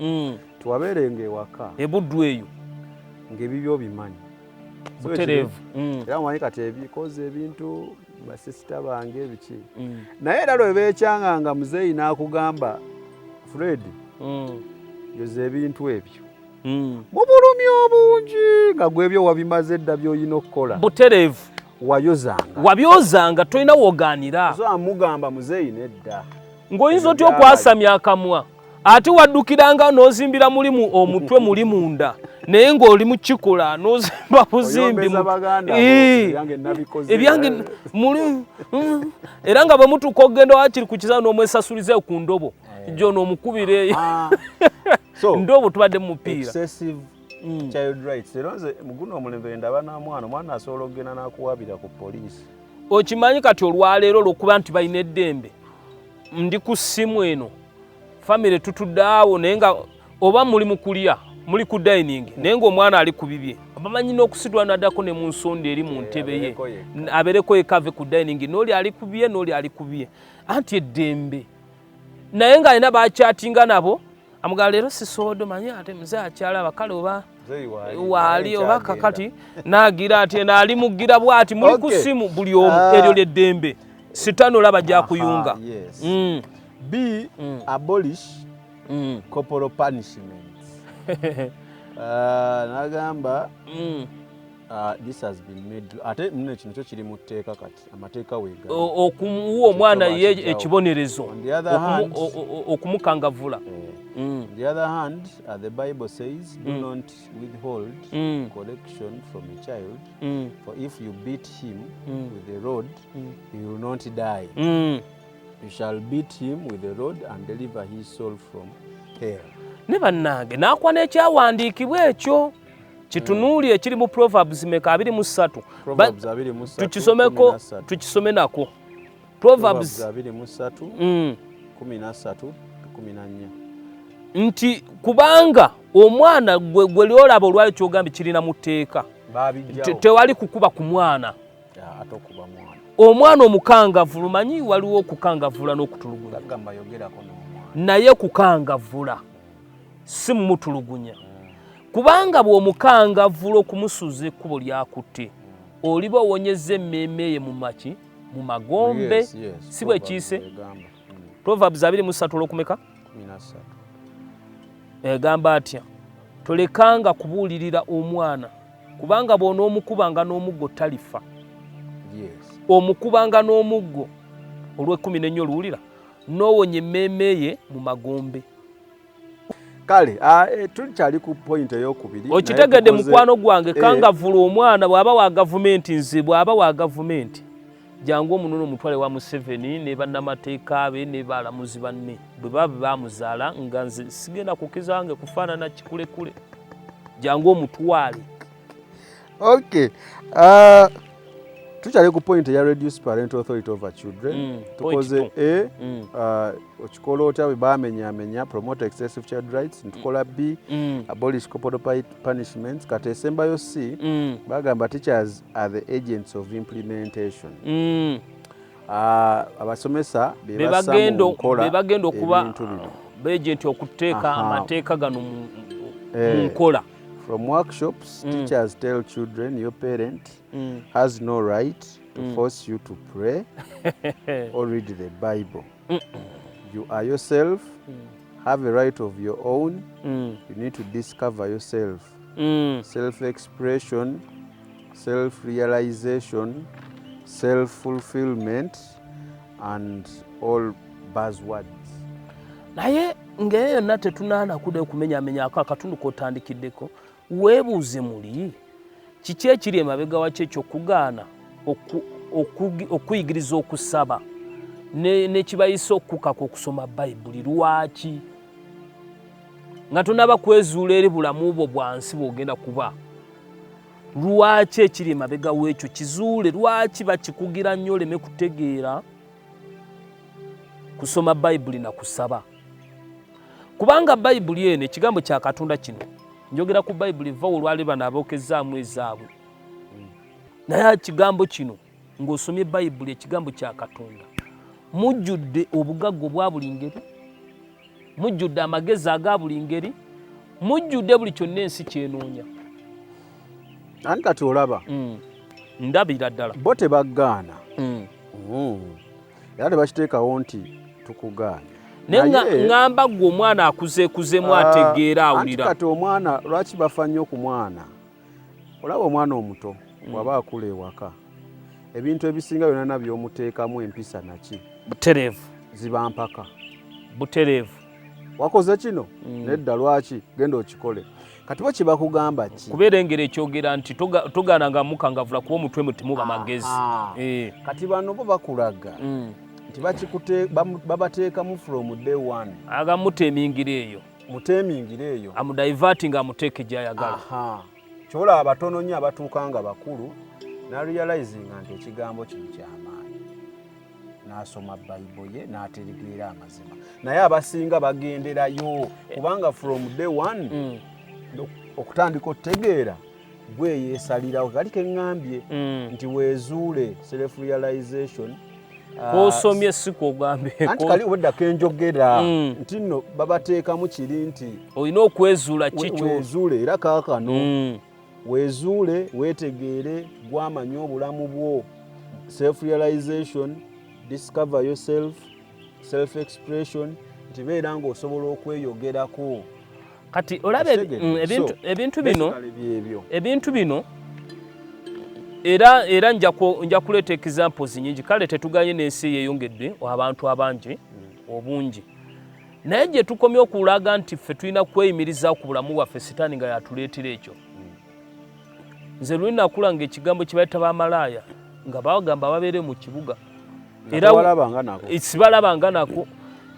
tuwabeerenga ewaka ebuddu eyo ng'ebibyo bimanyi butereevu era mumanyi kati ebikoze ebintu basisita bange ebiki naye era lwe beekyanga nga muzeeyi n'akugamba Fred yoza ebintu ebyo mu bulumi obungi nga gwebyo wabimaze edda by'olina okukola butereevu wabyozanga tolina wogaanira so amugamba muzeeyi nedda ng'oyinza otya okwasamya akamwa ate waddukiranga n'ozimbira mulimu omutwe muli munda naye ng'oli mu kikola n'ozimba buzimbi ebyange muli era nga bwe mutuuka okugenda wakiri ku kizaala n'omwesasulizeyo ku ndobo gyo n'omukubira eyo ndobo tubadde mu mupiira child rights era nze muguno omulembe ndaba n'omwana asobola okugenda n'akuwabira ku poliisi okimanyi kati olwaleero olw'okuba nti balina eddembe ndi ku ssimu eno famire tutudde awo naye nga oba muli mu kulya muli ku dining naye ng'omwana ali ku bibye abamanyi n'okusitula naddako ne mu nsonda eri mu ntebe ye abeereko yekave ku dining n'oli ali ku bye n'oli ali ku bye anti eddembe naye ng'alina bakyatinga nabo amugala leero sisoodo manyi ate muze akyalaba kale oba waali oba kakati n'agira ati naali mugira bw'ati muli ku ssimu buli omu eryo ly'eddembe sitano olaba gyakuyunga B. Abolish corporal punishments. Nagamba this has been made. Ate mune kino kyo kiri mu tteeka kati amateeka weega. Okumuwa omwana ye ekibonerezo okumukangavula. On the other hand, the Bible says, do not withhold correction from a child, for if you beat him with a rod, he will not die. You shall beat him with a rod and deliver his soul from hell. Ne bannange n'akwana ekyawandiikibwa ekyo kitunuuli ekiri mu Proverbs meka 23. Proverbs 23. Tukisomeko tukisome nako. Proverbs 23 13 14. Nti kubanga omwana gwe lyolaba olwali kyogambye kirina mu tteeka tewali kukuba ku mwana atokuba mwana omwana omukangavula manyi waliwo okukangavula n'okutulugula naye kukangavula si mumutulugunya kubanga bw'omukanga vulo kumusuza ekkubo lyakutte oliba owonyezza emmeeme ye mu maki mu magombe si bwe kiise Proverbs 23 olwokumeka egamba atya tolekanga kubuulirira omwana kubanga bw'onoomukubanga n'omuggo talifa omukubanga n'omuggo olw'14 oluwulira n'owonya emmeeme ye mu magombe. Kale tulikyali ku point ey'okubiri okitegedde mukwano gwange kangavula omwana bw'aba wa gavumenti nze bw'aba wa gavumenti jangu omunono omutwale wa Museveni ne bannamateeka be ne balamuzi banne bwe baba bamuzaala nga nze sigenda kukizange kufaanana kikulekule jangu omutwale. Okay. Tukyali ku point ya reduce parental authority over children. Tukoze okikola otya bwe bamenyamenya promote excessive child rights. Ntukola B abolish corporal punishments. Kati esembayo C bagamba teachers are the agents of implementation. Abasomesa bebagenda okuba beagent okuteeka amateeka gano mu nkola. From workshops, teachers tell children your parent has no right to force you to pray or read the Bible. You are yourself, have a right of your own. You need to discover yourself. Self-expression, self-realization, self-fulfillment, and all buzzwords. Naye ng'eyo yonna tetunaana kuda okumenyamenyako akatundu k'otandikiddeko weebuuze muli kiki ekiri emabega wakyo ekyokugaana okuyigiriza okusaba nekibayisa okukaka okusoma Bayibuli lwaki nga tonaba kwezuula eri bulamu bwo bwansi bw'ogenda kuba lwaki ekiri emabega w'ekyo kizuule lwaki bakikugira nnyo oleme kutegeera kusoma Bayibuli na kusaba kubanga Bayibuli eno ekigambo kya Katonda kino njogera ku Bayibuli va olwali bano abookezaamu ezaabwe naye ekigambo kino ng'osomye Bayibuli ekigambo kya Katonda mujjudde obugagga obwa buli ngeri mujjudde amagezi aga buli ngeri mujjudde buli kyonna ensi kyenoonya ani kati olaba ndabira ddala bo tebaggaana era tebakiteekawo nti tukugaana ngamba gwe omwana akuzeekuzemu ategeera awulira kati omwana lwaki bafa nnyo ku mwana olaba omwana omuto bw'aba akula ewaka ebintu ebisinga byonna nabyomuteekamu empisa naki butereevu ziba mpaka butereevu wakoze kino nedda lwaki genda okikole kati bo kibakugamba ki kubeera engeri ekyogera nti togaananga mukangavula kuba omutwe mu temuba magezi kati bano bo bakulaga nti babateekamu from day one agamuteemingira eyo muteemingira eyo amudiverting amuteeke gy'ayagala kyolaba abatono nnyo abatuuka nga bakulu narealizinga nti ekigambo kino kyamaanyi n'asoma Bayibuli ye n'ategeera amazima naye abasinga bagenderayo kubanga from day one okutandika okutegeera gwe yeesalirawo kali keŋŋambye nti weezuule self realization kosomye sikogambye anti kali obudda kenjogera nti nno babateekamu kiri nti olina okwezuula kikyo weezuule era kaakano weezuule weetegeere gwamanya obulamu bwo self realization discover yourself self expression nti beera ng'osobola okweyogerako kati olaba ebintu bino era nja kuleeta examples nyingi kale tetuganye n'ensi yeeyongedde abantu abangi obungi naye gye tukomye okulaga nti ffe tulina kweyimiriza ku bulamu bwaffe sitaani nga yatuleetera ekyo nze luli nakula ng'ekigambo kibayita bamalaaya nga bagamba babeere mu kibuga era sibalabanga nako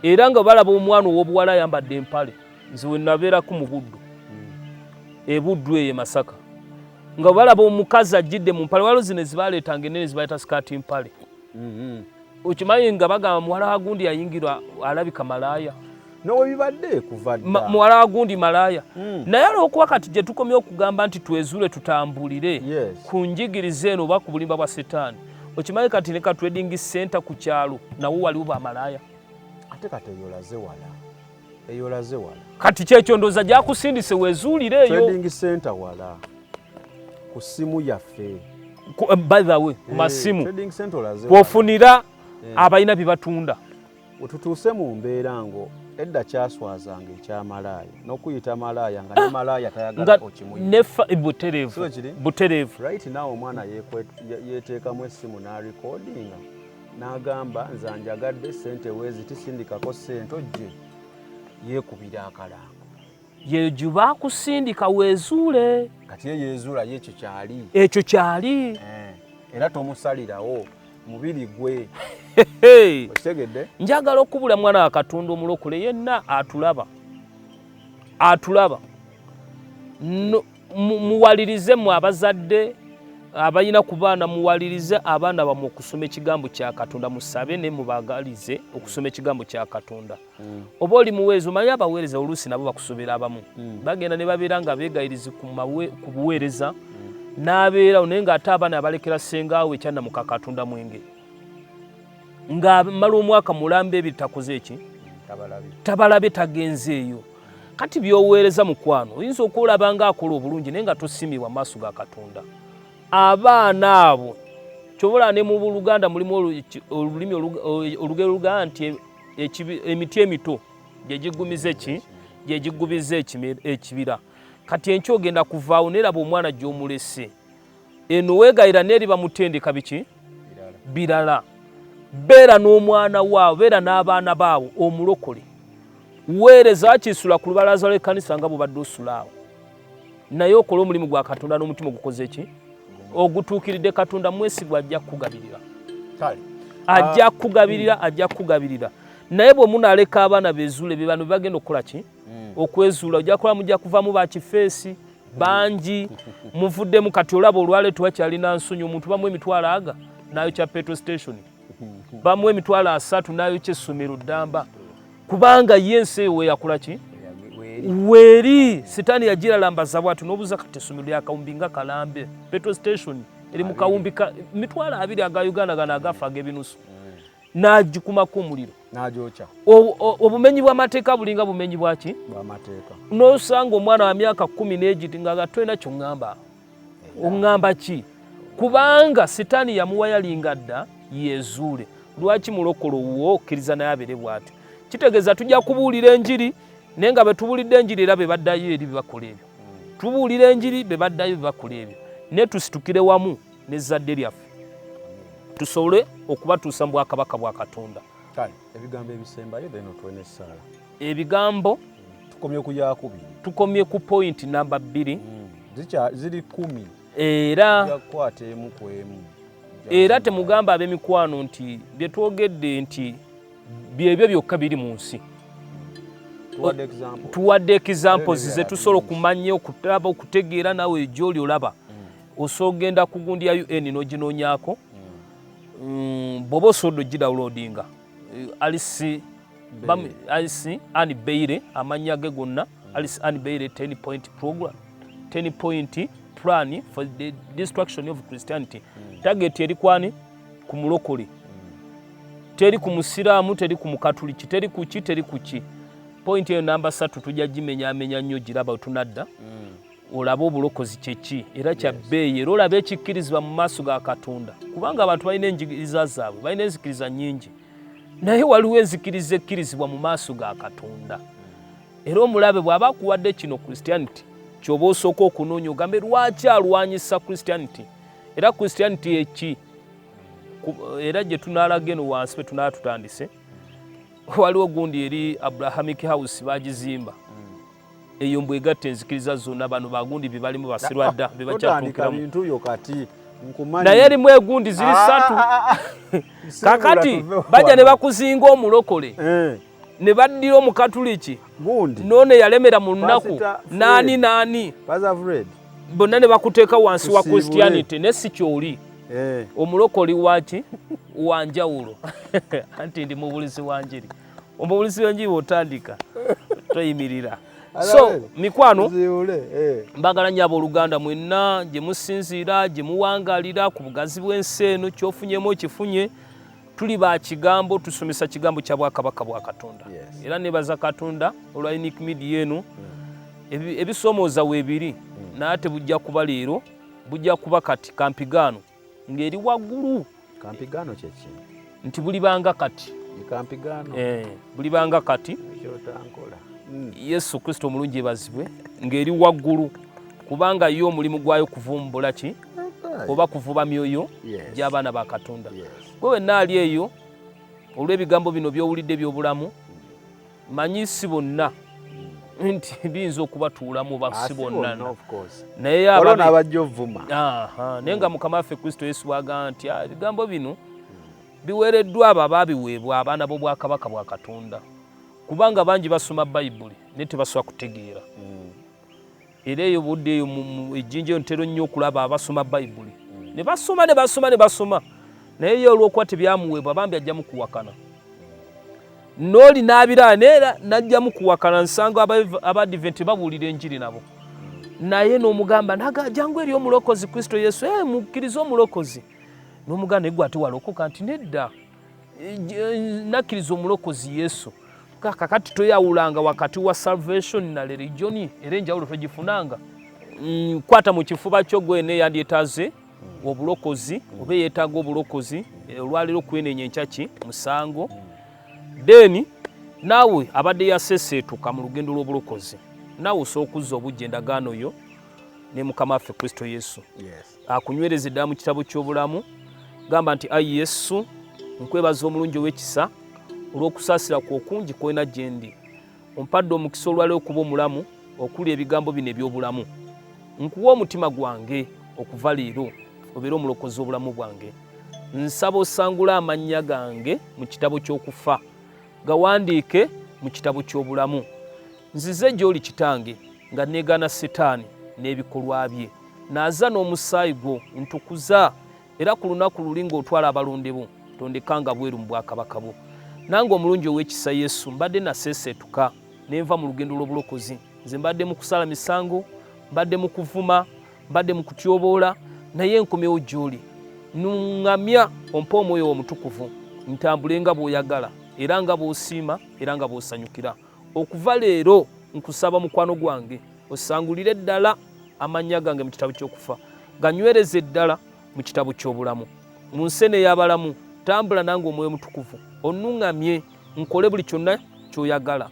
era nga balaba omwana ow'obuwala ayambadde empale nze we nabeerako mu Buddu ebuddu eyo Masaka nga balaba omukazi ajjidde mu mpale waliwo zino ezibaleetanga enene zibayita sikaati mpale okimanyi nga bagamba muwala wa gundi yayingirwa alabika malaaya nowebibadde kuva dda muwala wa gundi malaaya naye olw'okuba kati gye tukomye okugamba nti twezuule tutambulire ku njigiriza eno oba ku bulimba bwa setaani okimanyi kati ne ka trading center ku kyalo nawo waliwo bamalaaya ate kati eyolaze wala eyo laze wala kati kyekyo ndoza gyakusindise wezuulire eyo trading center wala ku simu yaffe by the way ku masimu trading center laze kwofunira abalina bye batunda wetutuuse mu mbeera ngo edda kyaswazanga ekyamalaaya n'okuyita malaaya nga ne malaaya tayagala okimuyi butereevu right now omwana yeteekamu essimu n'arecordinga n'agamba nze njagadde ssente weeziti sindikako ssente ojje yeekubira akalango yeju baakusindika weezuule kati ye yeezuula ye ekyo kyali era tomusalirawo mubiri gwe okitegedde njagala okubula mwana wa Katonda omulokole yenna atulaba muwalirize mu abazadde abalina ku baana muwalirize abaana bamwe okusoma ekigambo kya Katonda musabe ne mubagalize okusoma ekigambo kya Katonda oba oli muweereza omanyi abaweereza oluusi nabo bakusobera abamu bagenda ne babeera nga beegayirizi ku buweereza n'abeera naye ng'ate abaana abalekera ssengaawe ekyanna muka Katonda mwenge nga mala omwaka mulamba ebiri takoze eki tabalabe tagenze eyo kati byoweereza mukwano oyinza okulaba nga akola obulungi naye nga tosimibwa maaso ga Katonda abaana abo kyobola ne mu Buluganda mulimu olulimi olugero lugamba nti emiti emito gye gigubiza ekibira kati enkyo ogenda kuvaawo neraba omwana gy'omulese eno weegayira neri bamutendeka biki birala beera n'omwana waawo beera n'abaana baawo omulokole weereza akisula ku lubalaza lw'ekkanisa nga bw'obadde osulaawo naye okola omulimu gwa Katonda n'omutima ogukoze eki ogutuukiridde Katonda mwesigwa ajja kukugabirira ajja kukugabirira naye bwe munaaleka abaana beezuule be bano bagenda okukola ki okwezuula ojja kuba mujja kuvaamu bakifeesi bangi muvuddemu kati olaba olwale tewakyalina nsonyi omuntu bamu emitwalo aga nayo kya petrol station bamu emitwalo 3 nayo kyessomero ddamba kubanga yensi eyo weyakola ki weeri sitaani yagilalambaza bwatu n'obuuza kati essomero lyakawumbi nga Kalambe petrol station eri mu kawumbi mitwalo 2 aga Uganda gano agafa ag'ebinusu n'agikumako omuliro n'agyokya obumenyi bw'amateeka bulinga bumenyi bwaki bw'amateeka n'osanga omwana wa myaka 10 n'egiti nga tolina ky'oŋŋamba oŋŋamba ki kubanga sitaani yamuwa yalinga dda yeezuule lwaki mulokolo wo okkiriza naye abeere bw'ati kitegeeza tujja kubuulira enjiri naye nga bwe tubuulidde enjiri era be baddayo eri bebakola ebyo tubuulira enjiri be baddayo bebakola ebyo ne tusitukire wamu n'ezzadde lyaffe tusobole okubatuusa mu bwakabaka bwa Katonda kale ebigambo ebisembayo beno tuwene essaala ebigambo tukomye ku point namba 2 ziri 10 era temugamba ab'emikwano nti bye twogedde nti byebyo byokka biri mu nsi tuwadde examples ze tusobola okumanya okutalaba okutegeera nawe gy'oli olaba osobola ogenda ku gundi ya UN n'oginoonyaako bw'oba osobola ogidawulodinga Alice Annie Beire amannya ge gonna Alice Annie Beire 10-point program 10-point plan for the destruction of Christianity target eri kwani ku mulokole teri ku musiraamu teri ku mukatuliki teri kuki point eyo namba 3 tujja gimenya nnyo giraba tunadda olaba obulokozi kyeki era kya bbeeyi era olaba ekikkirizibwa mu maaso ga Katonda kubanga abantu balina enjigiriza zaabwe balina enzikiriza nnyingi naye waliwo enzikiriza ekkirizibwa mu maaso ga Katonda era omulabe bw'aba akuwadde kino Christianity kyoba osooka okunoonya ogambe lwaki alwanyisa Christianity era Christianity eki era gye tunaalaga eno wansi bwe tunaala tutandise waliwo gundi eri Abrahamic House bagizimba eyo mbwegatta enzikiriza zonna bano bagundi bebalimu basirwa dda bebakyatuukiramu naye erimu egundi ziri 3 kakati bajja ne bakuzinga omulokole ne baddira omukatuliki none yalemera mu nnaku naani bonna ne bakuteeka wansi wa Christianity ne si kyoli omulokoli waki wanjawulo anti ndi mubulizi wa njiri omubulizi w'enjiri bw'otandika toyimirira so mikwano mbagala nnyo abooluganda mwenna gye musinziira gye muwangalira ku bugazi bw'ensi eno kyofunyemu okifunye tuli ba kigambo tusomesa kigambo kya bwakabaka bwa Katonda. Era nebaza Katonda olwa unique media eno ebisomooza weebiri naate bujja kuba leero bujja kuba kati kampigano ngeri waggulu. Kampigano kyeki nti buli banga kati kampigano buli banga kati kyotankola Yesu Kristo omulungi ebazibwe ngeri waggulu kubanga yo omulimu gwayo kuvumbula ki oba kuvuba myoyo gy'abaana ba Katonda. Gwe wenna ali eyo olw'ebigambo bino by'owulidde by'obulamu manyi si bonna nti biyinza okubatuulamu ba si bonna naye abajja ovuma naye nga Mukama waffe Kristo Yesu bw'agamba nti ebigambo bino biweereddwa abo abaabiweebwa abaana b'obwakabaka bwa Katonda kubanga bangi basoma Bayibuli naye tebasobola kutegeera. Era eyo budde eyo ejjinja ntero nnyo okulaba abasoma Bayibuli ne basoma naye ye olw'okuba tebyamuweebwa bambi ajjamu kuwakana. N'oli n'abira neera n'ajjamu kuwakana nsanga Abadiventi babuulira enjiri nabo naye n'omugamba jangu eri omulokozi Kristo Yesu mukkiriza omulokozi n'omugamba naye gwe ate walokoka nti nedda nakkiriza omulokozi Yesu. Kakati toyawulanga wakati wa salvation na religion era enjawulo togifunanga. Kwata mu kifuba kyo gwene yandyetaaze obulokozi oba yeetaaga obulokozi olwaliro kwenenya enkyaki musango deni naawe abadde yaseseetuka mu lugendo lw'obulokozi naawe osobola okuzza obujja endagaano yo ne Mukama waffe Kristo Yesu akunywereze ddala mu kitabo ky'obulamu gamba nti ayi Yesu nkwebaza omulungi ow'ekisa olw'okusaasira ku okungi kwena gye ndi ompadde omukisa olwaliro okuba omulamu okulya ebigambo bino eby'obulamu nkuwa omutima gwange okuva leero obeera omulokozi obulamu bwange. Nsaba osangula amannya gange mu kitabo ky'okufa gawandiike mu kitabo ky'obulamu. Nzize gy'oli kitange nga neegaana Setaani n'ebikolwa bye naaza n'omusaayi gwo ntukuza era ku lunaku luli ng'otwala abalonde bo tondekanga bweru mu bwakabaka bwo. Nange omulungi ow'ekisa Yesu mbadde naseeseetuka nenva mu lugendo lw'obulokozi. Nze mbadde mu kusala misango, mbadde mu kuvuma, mbadde mu kutyoboola naye nkomyewo gy'oli. Nuŋŋamya ompa omwoyo omutukuvu ntambule nga bw'oyagala era nga bw'osiima era nga bw'osanyukira. Okuva leero nkusaba mukwano gwange osangulire ddala amannya gange mu kitabo ky'okufa ganywereze ddala mu kitabo ky'obulamu. Mu nsi eno ey'abalamu tambula nange omwoyo mutukuvu onnuŋŋamye nkole buli kyonna ky'oyagala.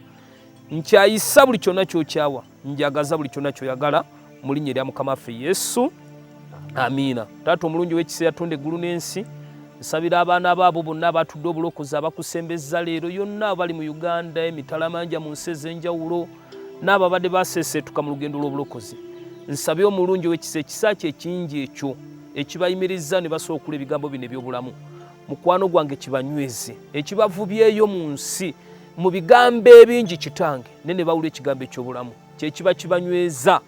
Nkyayisa buli kyonna ky'okyawa njagaza buli kyonna ky'oyagala mu linnya erya Mukama waffe Yesu. Amiina. Taata omulungi w'ekisa yatonda eggulu n'ensi nsabira abaana baabo bonna abatudde obulokozi abakusembezza leero yonna abali mu Uganda emitalamanja mu nsi ez'enjawulo n'abo abadde baseeseetuka mu lugendo lw'obulokozi. Nsabye omulungi w'ekisa ekisa kye kingi ekyo ekibayimirizza ne basobola okula ebigambo bino eby'obulamu. Mukwano gwange kibanyweze ekibavubyeyo mu nsi mu bigambo ebingi kitange ne bawula ekigambo eky'obulamu kye kiba kibanyweza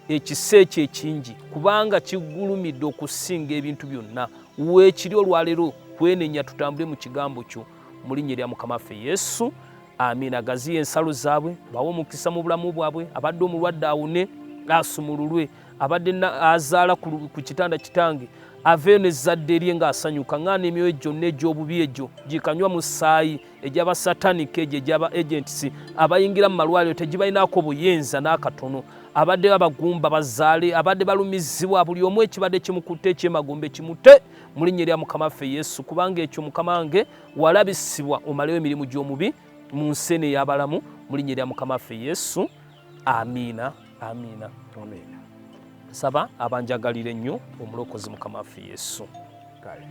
ekisa ekyo ekingi kubanga kigulumidde okusinga ebintu byonna. Weekiri olwaleero kwenenya tutambule mu kigambo kyo mu linnya erya Mukama waffe Yesu. Amiina. Agaziya ensalo zaabwe bawe omukisa mu bulamu bwabwe abadde omulwadde awone asumululwe abadde azaala ku kitanda kitange aveeyo n'ezzadde erye ng'asanyuka ng'ana emyoyo gyonna egy'obubi egyo gikanywa mu ssaayi egy'abasatanika egyo egy'aba agents abayingira mu malwaliro tegibalinaako buyenza n'akatono abadde abagumba bazaale abadde balumizibwa buli omu ekibadde kimukutte ekyemagombe kimute mu linnya erya Mukama waffe Yesu kubanga ekyo Mukama wange walabisibwa omalewo emirimu gy'omubi mu nsi eno ey'abalamu mu linnya erya Mukama waffe Yesu. Amiina. Amiina. Amiina. Saba abanjagalire nnyo omulokozi Mukama waffe Yesu. Kale.